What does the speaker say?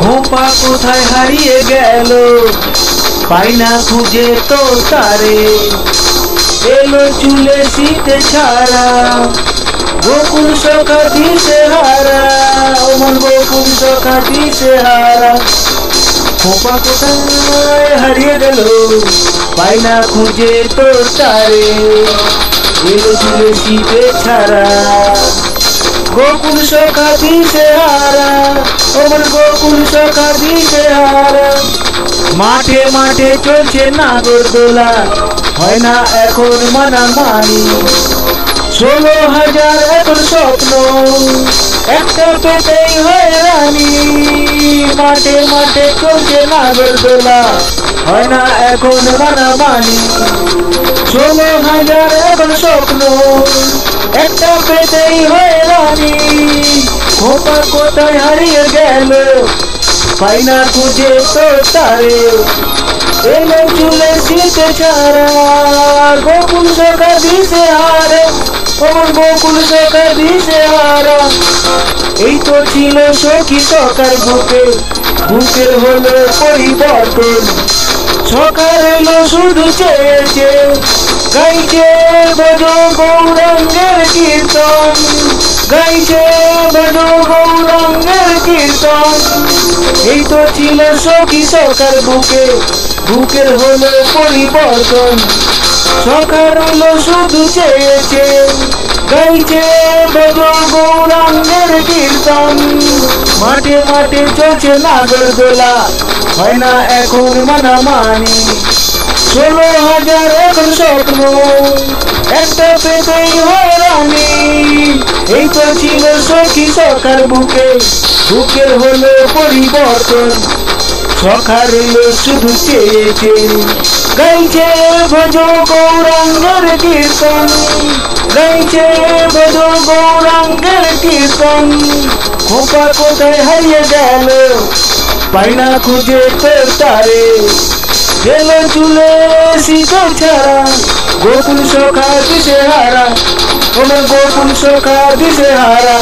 খোপা কোথায় হারিয়ে গেল, পাই না খুঁজে তো তারে। এলো চুলে শীতে ছাড়া, গোকুল সখা দিশে হারা, ওমন গোকুল সখা দিশে হারা। খোপা কোথায় হারিয়ে গেল, পাই না খুঁজে তো তারে। এলো চুলে শীতে ছাড়া, গোকুল সখা দিশে হারা, ওমন গোকুল সখা দিশে হারা। মাঠে মাঠে চলছে নাগরদোলা, হয় না এখন মানামানি। 16,000 এখন স্বপ্ন, একটা পেতেই হয়রানি। মাঠে মাঠে চলছে নাগরদোলা, হয় না এখন মানামানি। 16,000 এখন স্বপ্ন, একটা পেতেই হয়রানি। খোপা কোথায় হারিয়ে গেল, পাই না খুঁজে তো তারে। এলো চুলে শীতে ছাড়া, গোকুল সখা দিশে হারা, ওমন গোকুল সখা দিশে হারা। এই তো ছিল সখী সখার বুকে, বুকের হলো পরিবর্তন। সখা রইল শুধু চেয়েছে, গাইছে ভজ গৌরাঙ্গের কীর্তন, গাইছে ভজ গৌরাঙ্গের কীর্তন। এই তো ছিল সখী সখার বুকে, বুকের হলো পরিবর্তন। সখা রইল শুধু চেয়েছে, গাইছে ভজ গৌরাঙ্গের কীর্তন। মাঠে মাঠে চলছে নাগরদোলা, হয় না এখন মানামানি। 16,000 এখন স্বপ্ন, একটা পেতেই হয়রানি। এই তো ছিল সখী সখার বুকে, বুকের হলো পরিবর্তন। সখা রইল শুধু চেয়েছে, গাইছে ভজ গৌরাঙ্গের কীর্তন, গাইছে ভজ গৌরাঙ্গের কীর্তন। খোপা কোথায় হারিয়ে গেল, পাই না খুঁজে তো তারে। এলো চুলে শীতে ছাড়া, গোকুল সখা দিশে হারা, ওমন গোকুল সখা দিশে হারা।